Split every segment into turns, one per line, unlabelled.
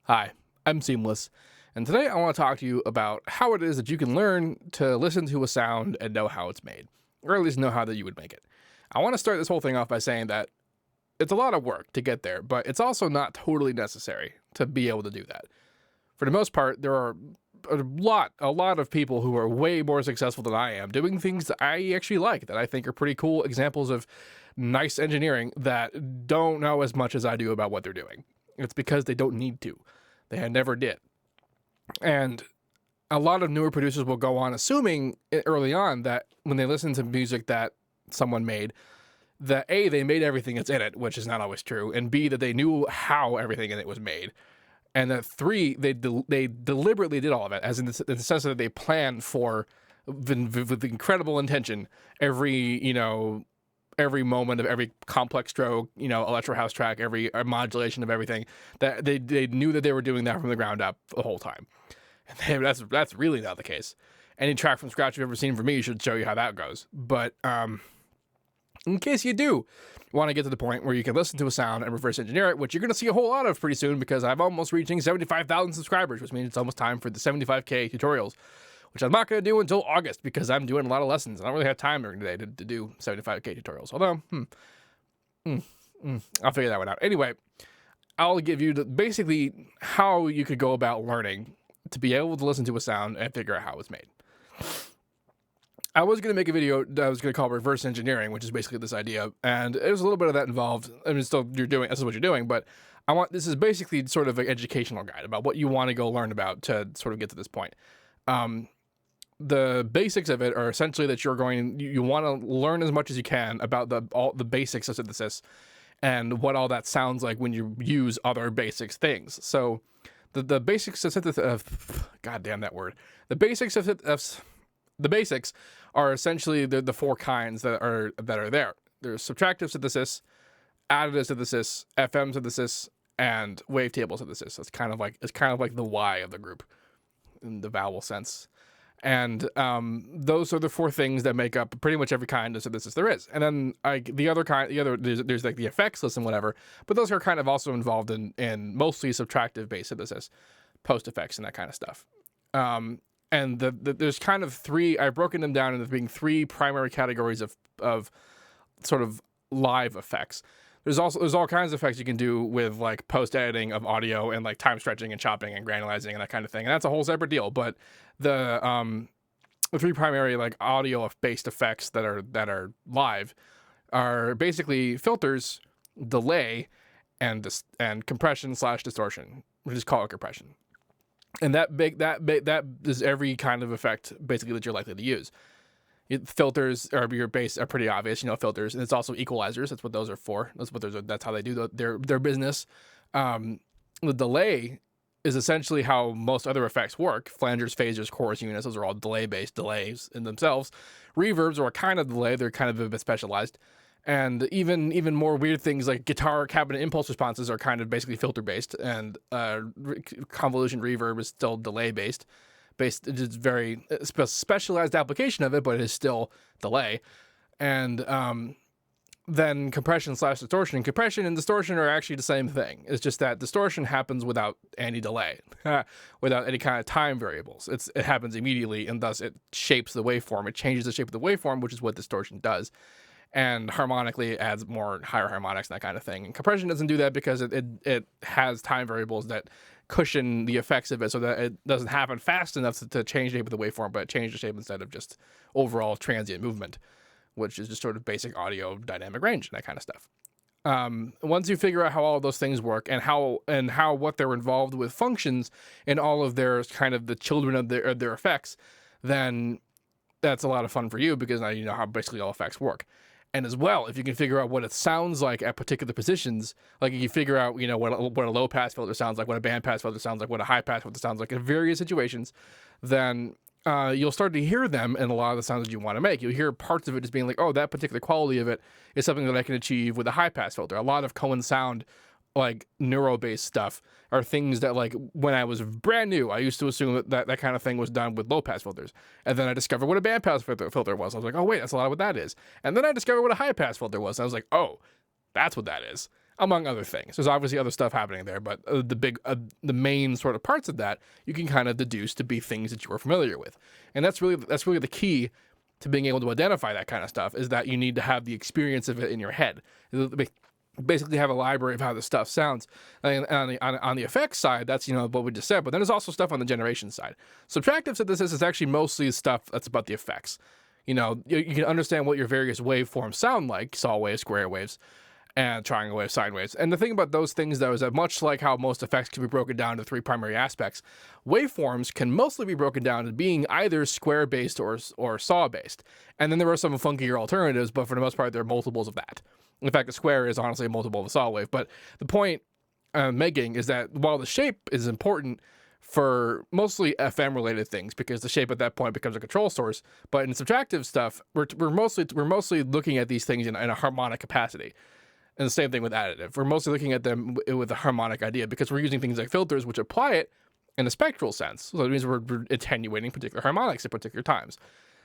Hi, I'm Seamless, and today I want to talk to you about how it is that you can learn to listen to a sound and know how it's made, or at least know how that you would make it. I want to start this whole thing off by saying that it's a lot of work to get there, but it's also not totally necessary to be able to do that. For the most part, there are a lot of people who are way more successful than I am doing things that I actually like, that I think are pretty cool examples of nice engineering that don't know as much as I do about what they're doing. It's because they don't need to. They had never did. And a lot of newer producers will go on assuming early on that when they listen to music that someone made, that A, they made everything that's in it, which is not always true, and B, that they knew how everything in it was made. And that three, they deliberately did all of it, as in the sense that they planned for, with incredible intention, every moment of every complex stroke, electro house track, every modulation of everything, that they knew that they were doing that from the ground up the whole time. And that's really not the case. Any track from scratch you've ever seen from me should show you how that goes. But in case you do want to get to the point where you can listen to a sound and reverse engineer it, which you're going to see a whole lot of pretty soon because I'm almost reaching 75,000 subscribers, which means it's almost time for the 75K tutorials, which I'm not going to do until August because I'm doing a lot of lessons. I don't really have time during the day to do 75K tutorials. Although, I'll figure that one out. Anyway, I'll give you basically how you could go about learning to be able to listen to a sound and figure out how it's made. I was going to make a video that I was going to call reverse engineering, which is basically this idea, and there's a little bit of that involved. I mean, still, this is what you're doing, but this is basically sort of an educational guide about what you want to go learn about to sort of get to this point. The basics of it are essentially that you want to learn as much as you can about all the basics of synthesis and what all that sounds like when you use other basics things. So the basics of synthesis, God damn that word. The basics are essentially the four kinds that are there. There's subtractive synthesis, additive synthesis, FM synthesis, and wavetable synthesis. It's kind of like the Y of the group in the vowel sense. And those are the four things that make up pretty much every kind of synthesis there is. And then there's like the effects list and whatever, but those are kind of also involved in mostly subtractive based synthesis, post effects and that kind of stuff. And there's kind of three. I've broken them down into being three primary categories of sort of live effects. There's all kinds of effects you can do with like post editing of audio and like time stretching and chopping and granulizing and that kind of thing. And that's a whole separate deal. But the three primary like audio based effects that are live are basically filters, delay, and compression / distortion. We just call it compression. And that is every kind of effect basically that you're likely to use. Filters are your base are pretty obvious, filters, and it's also equalizers. That's what those are for. That's how they do their business. The delay is essentially how most other effects work. Flangers, phasers, chorus units, those are all delay-based delays in themselves. Reverbs are a kind of delay. They're kind of a bit specialized. And even more weird things like guitar cabinet impulse responses are kind of basically filter-based, and convolution reverb is still delay-based. It's very specialized application of it, but it is still delay. And then compression / distortion. Compression and distortion are actually the same thing. It's just that distortion happens without any delay, without any kind of time variables. It happens immediately, and thus it shapes the waveform. It changes the shape of the waveform, which is what distortion does. And harmonically, it adds more higher harmonics and that kind of thing. And compression doesn't do that because it has time variables that cushion the effects of it so that it doesn't happen fast enough to change the shape of the waveform, but change the shape instead of just overall transient movement, which is just sort of basic audio dynamic range and that kind of stuff. Once you figure out how all of those things work and how what they're involved with functions in all of their kind of the children of their effects, then that's a lot of fun for you because now you know how basically all effects work. And as well, if you can figure out what it sounds like at particular positions, like if you figure out, what a low pass filter sounds like, what a band pass filter sounds like, what a high pass filter sounds like in various situations, then you'll start to hear them in a lot of the sounds that you want to make. You'll hear parts of it as being like, oh, that particular quality of it is something that I can achieve with a high pass filter. A lot of Cohen sound, like neuro-based stuff, are things that, like, when I was brand new, I used to assume that kind of thing was done with low pass filters. And then I discovered what a band pass filter was. I was like, oh wait, that's a lot of what that is. And then I discovered what a high pass filter was. And I was like, oh, that's what that is. among other things. There's obviously other stuff happening there, but the main sort of parts of that you can kind of deduce to be things that you are familiar with, and that's really the key to being able to identify that kind of stuff, is that you need to have the experience of it in your head. Basically have a library of how the stuff sounds. And on the effects side, that's, you know, what we just said, but then there's also stuff on the generation side. Subtractive synthesis is actually mostly stuff that's about the effects. You know, you can understand what your various waveforms sound like, saw waves, square waves, and triangle waves, sine waves. And the thing about those things, though, is that much like how most effects can be broken down to 3 primary aspects, waveforms can mostly be broken down to being either square-based or saw-based. And then there are some funkier alternatives, but for the most part, there are multiples of that. In fact, a square is honestly a multiple of a saw wave. But the point I'm making is that while the shape is important for mostly FM-related things, because the shape at that point becomes a control source, but in subtractive stuff, we're mostly looking at these things in a harmonic capacity. And the same thing with additive. We're mostly looking at them with a harmonic idea, because we're using things like filters, which apply it in a spectral sense. So it means we're attenuating particular harmonics at particular times.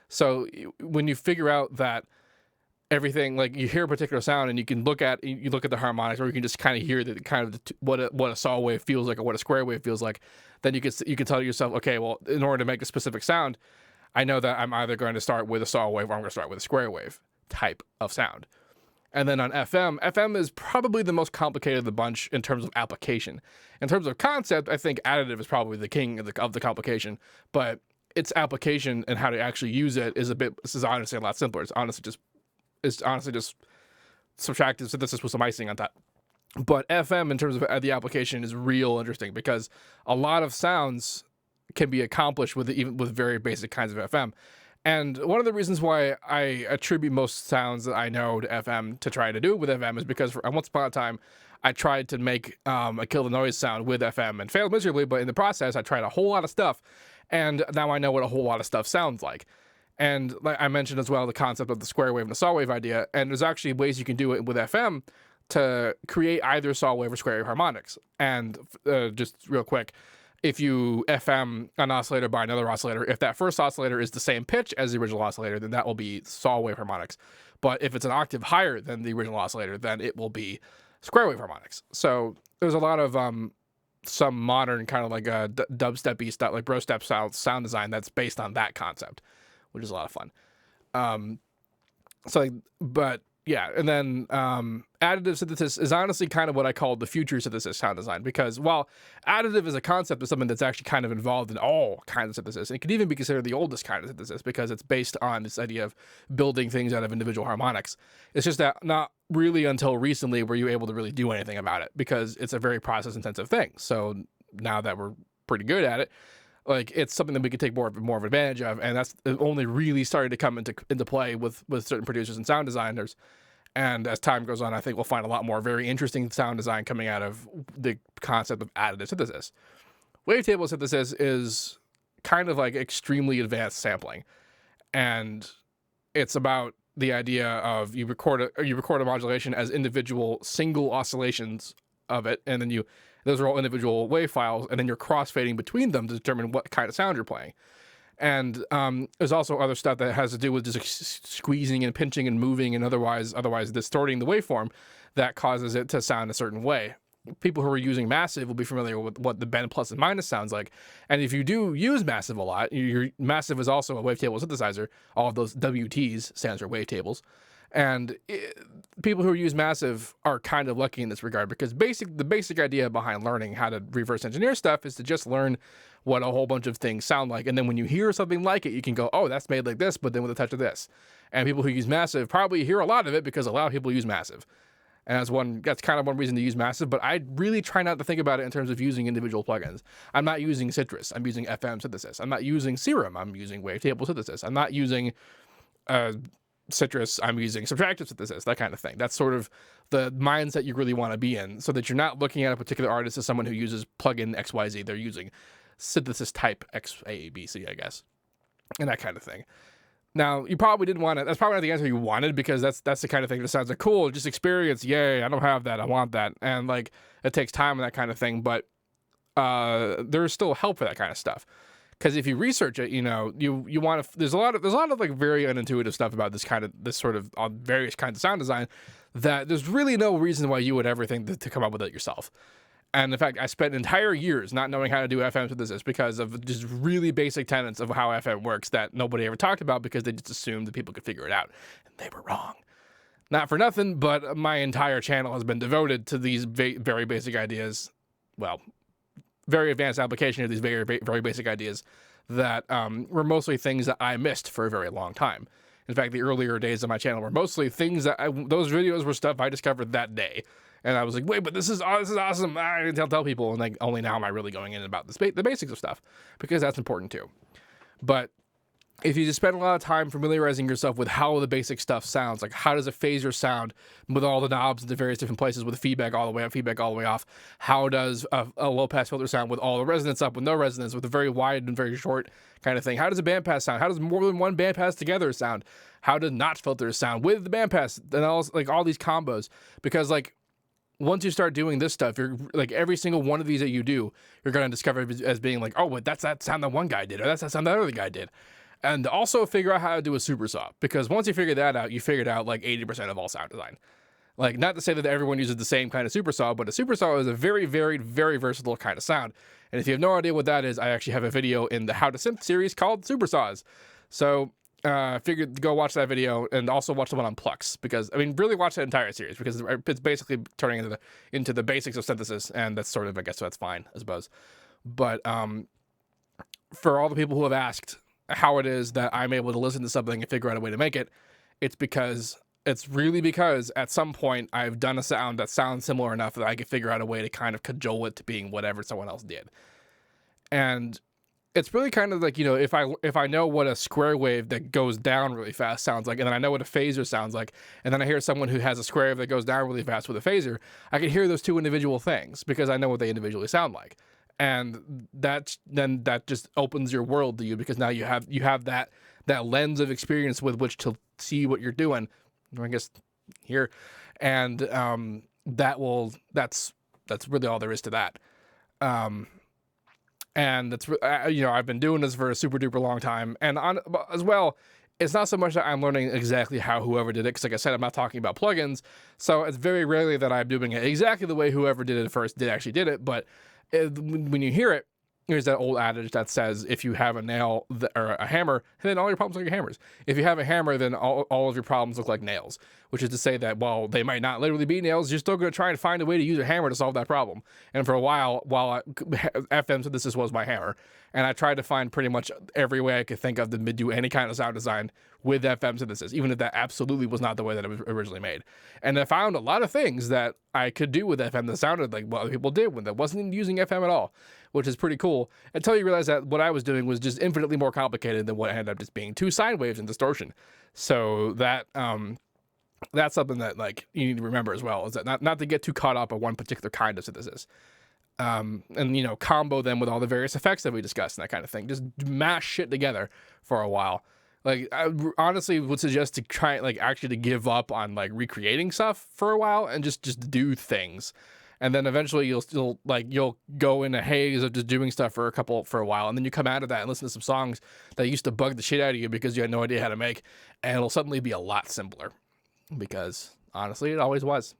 So when you figure out that everything, like you hear a particular sound and you look at the harmonics, or you can just kind of hear the kind of what a saw wave feels like or what a square wave feels like, then you can tell yourself, okay, well, in order to make a specific sound, I know that I'm either going to start with a saw wave or I'm going to start with a square wave type of sound. And then on FM is probably the most complicated of the bunch in terms of application. In terms of concept, I think additive is probably the king of the complication, but its application and how to actually use it is honestly a lot simpler. It's honestly just subtractive synthesis with some icing on top. But FM, in terms of the application, is real interesting, because a lot of sounds can be accomplished with very basic kinds of FM. And one of the reasons why I attribute most sounds that I know to FM to try to do it with FM is because once upon a time, I tried to make a kill the noise sound with FM and failed miserably, but in the process, I tried a whole lot of stuff, and now I know what a whole lot of stuff sounds like. And like I mentioned as well, the concept of the square wave and the saw wave idea, and there's actually ways you can do it with FM to create either saw wave or square wave harmonics. And just real quick, if you FM an oscillator by another oscillator, if that first oscillator is the same pitch as the original oscillator, then that will be saw wave harmonics. But if it's an octave higher than the original oscillator, then it will be square wave harmonics. So there's a lot of some modern kind of like a dubstep-y stuff, like bro step sound design that's based on that concept, which is a lot of fun. But yeah, and then additive synthesis is honestly kind of what I call the future synthesis sound design, because while additive is a concept of something that's actually kind of involved in all kinds of synthesis, it could even be considered the oldest kind of synthesis, because it's based on this idea of building things out of individual harmonics. It's just that not really until recently were you able to really do anything about it, because it's a very process-intensive thing. So now that we're pretty good at it, like it's something that we could take more of advantage of, and that's only really started to come into play with certain producers and sound designers. And as time goes on, I think we'll find a lot more very interesting sound design coming out of the concept of additive synthesis. Wavetable synthesis is kind of like extremely advanced sampling, and it's about the idea of you record a modulation as individual single oscillations of it, and then those are all individual wave files, and then you're crossfading between them to determine what kind of sound you're playing. And there's also other stuff that has to do with just squeezing and pinching and moving and otherwise distorting the waveform that causes it to sound a certain way. People who are using Massive will be familiar with what the bend plus and minus sounds like. And if you do use Massive a lot, your Massive is also a wavetable synthesizer. All of those WTs stands for wavetables. And people who use Massive are kind of lucky in this regard, because the basic idea behind learning how to reverse engineer stuff is to just learn what a whole bunch of things sound like. And then when you hear something like it, you can go, oh, that's made like this, but then with a touch of this. And people who use Massive probably hear a lot of it because a lot of people use Massive. And that's kind of one reason to use Massive, but I really try not to think about it in terms of using individual plugins. I'm not using Citrus, I'm using FM synthesis. I'm not using Serum, I'm using wavetable synthesis. I'm not using Citrus, I'm using subtractive synthesis, that kind of thing. That's sort of the mindset you really want to be in, so that you're not looking at a particular artist as someone who uses plugin XYZ. They're using synthesis type XABC, I guess, and that kind of thing. Now, you probably didn't want to, that's probably not the answer you wanted, because that's the kind of thing that sounds like, cool, just experience, yay, I don't have that, I want that. And like, it takes time and that kind of thing, but there's still help for that kind of stuff. Because if you research it, you want to. There's a lot of like very unintuitive stuff about this sort of various kinds of sound design. that there's really no reason why you would ever think to come up with it yourself. And in fact, I spent entire years not knowing how to do FM synthesis because of just really basic tenets of how FM works that nobody ever talked about because they just assumed that people could figure it out. And they were wrong. Not for nothing, but my entire channel has been devoted to these very basic ideas. Well, very advanced application of these very basic ideas that were mostly things that I missed for a very long time. In fact, the earlier days of my channel were mostly things that those videos were stuff I discovered that day. And I was like, wait, but this is awesome. I didn't tell people. And like, only now am I really going in about the basics of stuff, because that's important too. But if you just spend a lot of time familiarizing yourself with how the basic stuff sounds, like how does a phaser sound with all the knobs in the various different places with feedback all the way up, feedback all the way off? How does a low pass filter sound with all the resonance up, with no resonance, with a very wide and very short kind of thing? How does a bandpass sound? How does more than one bandpass together sound? How do notch filters sound with the bandpass? And all these combos, because like, once you start doing this stuff, you're like, every single one of these that you do, you're going to discover as being like, oh, but that's that sound that one guy did, or that's that sound that other guy did. And also figure out how to do a super saw, because once you figure that out, you figured out like 80% of all sound design. Like, not to say that everyone uses the same kind of super saw, but a super saw is a very versatile kind of sound. And if you have no idea what that is, I actually have a video in the How to Synth series called Super Saws. So figured go watch that video, and also watch the one on Plux, because I mean, really watch that entire series, because it's basically turning into the basics of synthesis, and that's sort of, I guess, so that's fine, I suppose. But for all the people who have asked how it is that I'm able to listen to something and figure out a way to make it, it's really because at some point I've done a sound that sounds similar enough that I can figure out a way to kind of cajole it to being whatever someone else did. And it's really kind of like, you know, if I know what a square wave that goes down really fast sounds like, and then I know what a phaser sounds like, and then I hear someone who has a square wave that goes down really fast with a phaser, I can hear those two individual things because I know what they individually sound like. And that just opens your world to you, because now you have that lens of experience with which to see what you're doing, I guess, here. And that's really all there is to that. And that's, you know, I've been doing this for a super duper long time. And as well, it's not so much that I'm learning exactly how whoever did it, because like I said, I'm not talking about plugins. So it's very rarely that I'm doing it exactly the way whoever did it first actually did it. But when you hear it, there's that old adage that says, if you have a nail or a hammer, then all your problems look like hammers. If you have a hammer, then all of your problems look like nails, which is to say that while they might not literally be nails, you're still going to try and find a way to use a hammer to solve that problem. And for a while FM synthesis was my hammer, and I tried to find pretty much every way I could think of to do any kind of sound design with FM synthesis, even if that absolutely was not the way that it was originally made. And I found a lot of things that I could do with FM that sounded like what other people did when that wasn't using FM at all, which is pretty cool, until you realize that what I was doing was just infinitely more complicated than what ended up just being two sine waves and distortion. So that that's something that like you need to remember as well, is that not to get too caught up on one particular kind of synthesis. And, you know, combo them with all the various effects that we discussed and that kind of thing. Just mash shit together for a while. Like, I honestly would suggest to try, like, actually to give up on, like, recreating stuff for a while and just do things. And then eventually you'll go in a haze of just doing stuff for a while. And then you come out of that and listen to some songs that used to bug the shit out of you because you had no idea how to make. And it'll suddenly be a lot simpler. Because, honestly, it always was.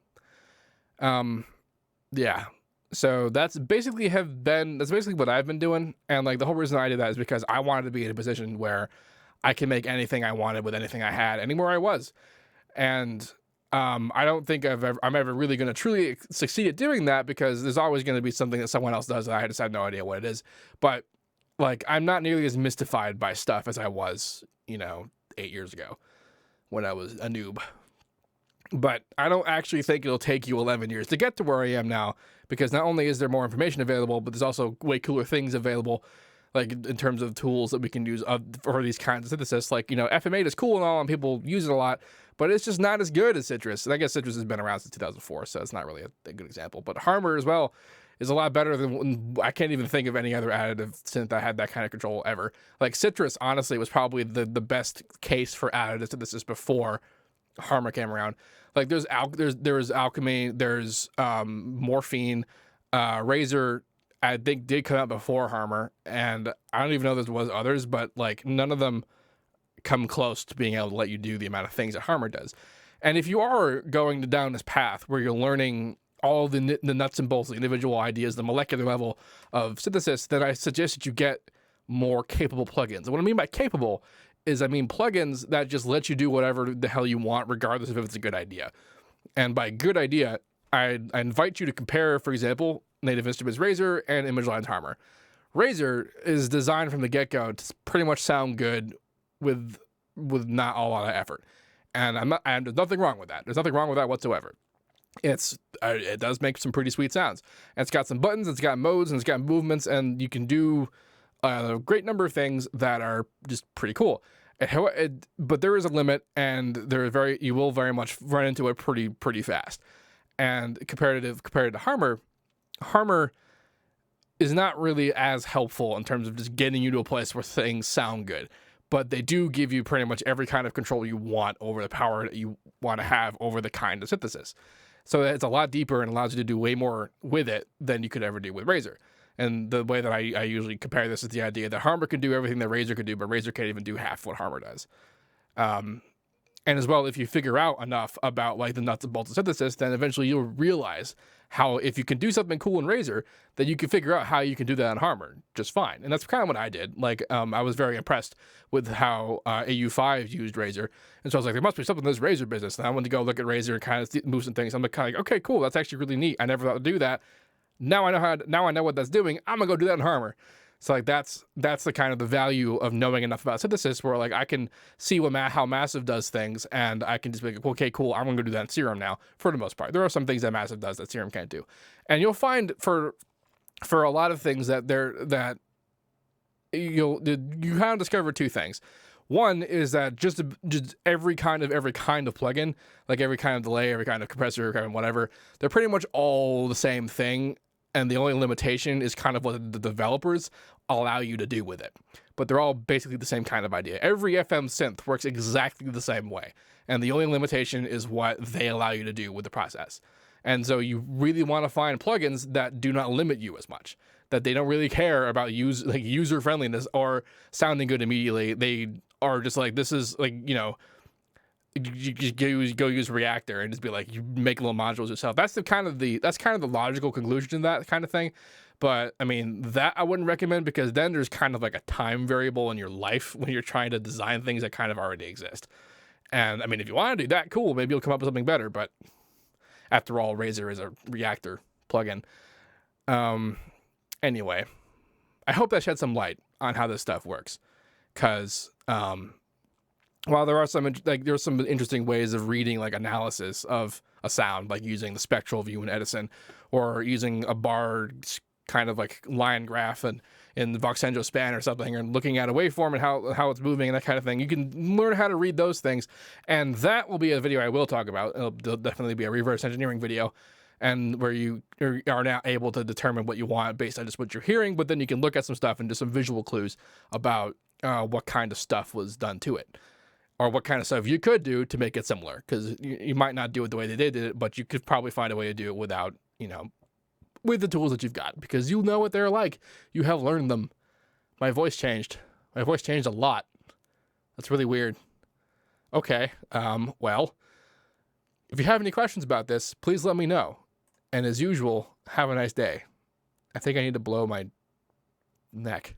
Yeah. So that's basically what I've been doing. And, like, the whole reason I did that is because I wanted to be in a position where I can make anything I wanted with anything I had, anywhere I was. And I don't think I'm ever really going to truly succeed at doing that, because there's always going to be something that someone else does that I just have no idea what it is. But, like, I'm not nearly as mystified by stuff as I was, 8 years ago when I was a noob. But I don't actually think it'll take you 11 years to get to where I am now, because not only is there more information available, but there's also way cooler things available, like in terms of tools that we can use for these kinds of synthesis. Like, FM8 is cool and all, and people use it a lot, but it's just not as good as Citrus. And I guess Citrus has been around since 2004, so it's not really a good example. But Harmer as well is a lot better than, I can't even think of any other additive synth that had that kind of control ever. Like, Citrus, honestly, was probably the best case for additive synthesis before Harmer came around. Like, there's Alchemy, there's Morphine, Razor, I think did come out before Harmer, and I don't even know if there was others, but like none of them come close to being able to let you do the amount of things that Harmer does. And if you are going down this path where you're learning all the nuts and bolts, the individual ideas, the molecular level of synthesis, then I suggest that you get more capable plugins. And what I mean by capable is I mean plugins that just let you do whatever the hell you want, regardless of if it's a good idea. And by good idea, I invite you to compare, for example, Native Instruments Razor and ImageLine's Harmor. Razor is designed from the get-go to pretty much sound good with not a lot of effort. And there's nothing wrong with that. There's nothing wrong with that whatsoever. It does make some pretty sweet sounds. And it's got some buttons, it's got modes, and it's got movements, and you can do a great number of things that are just pretty cool. But there is a limit, and you will very much run into it pretty fast. And compared to Harmor is not really as helpful in terms of just getting you to a place where things sound good. But they do give you pretty much every kind of control you want over the power that you want to have over the kind of synthesis. So it's a lot deeper and allows you to do way more with it than you could ever do with Razor. And the way that I usually compare this is the idea that Harmor can do everything that Razor could do, but Razor can't even do half what Harmor does. And as well, if you figure out enough about like the nuts and bolts of synthesis, then eventually you'll realize how if you can do something cool in Razor, then you can figure out how you can do that in Harmor just fine. And that's kind of what I did. Like, I was very impressed with how AU5 used Razor. And so I was like, there must be something in this Razor business. And I went to go look at Razor and kind of move some things. I'm kind of like, okay, cool. That's actually really neat. I never thought to do that. Now I know what that's doing. I'm gonna go do that in Harmor. So like that's the kind of the value of knowing enough about synthesis where like I can see how Massive does things, and I can just be like, okay, cool, I'm gonna go do that in Serum now for the most part. There are some things that Massive does that Serum can't do. And you'll find for a lot of things that you kind of discover two things. One is that just every kind of plugin, like every kind of delay, every kind of compressor, kind of whatever, they're pretty much all the same thing. And the only limitation is kind of what the developers allow you to do with it. But they're all basically the same kind of idea. Every FM synth works exactly the same way. And the only limitation is what they allow you to do with the process. And so you really want to find plugins that do not limit you as much, that they don't really care about user friendliness or sounding good immediately. They are just like, this is like, you just go use Reactor and just be like, you make little modules yourself. That's kind of the logical conclusion to that kind of thing. But I mean, that I wouldn't recommend, because then there's kind of like a time variable in your life when you're trying to design things that kind of already exist. And I mean, if you want to do that, cool, maybe you'll come up with something better. But after all, Razor is a Reactor plugin. Anyway, I hope that shed some light on how this stuff works, because while there are some interesting ways of reading like analysis of a sound, like using the spectral view in Edison, or using a bar kind of like line graph and in the Voxenjo span or something, and looking at a waveform and how it's moving and that kind of thing. You can learn how to read those things, and that will be a video I will talk about. It'll definitely be a reverse engineering video, and where you are now able to determine what you want based on just what you're hearing, but then you can look at some stuff and just some visual clues about what kind of stuff was done to it, or what kind of stuff you could do to make it similar, because you might not do it the way they did it, but you could probably find a way to do it without, with the tools that you've got, because you know what they're like. You have learned them. My voice changed. My voice changed a lot. That's really weird. Okay, well, if you have any questions about this, please let me know. And as usual, have a nice day. I think I need to blow my neck.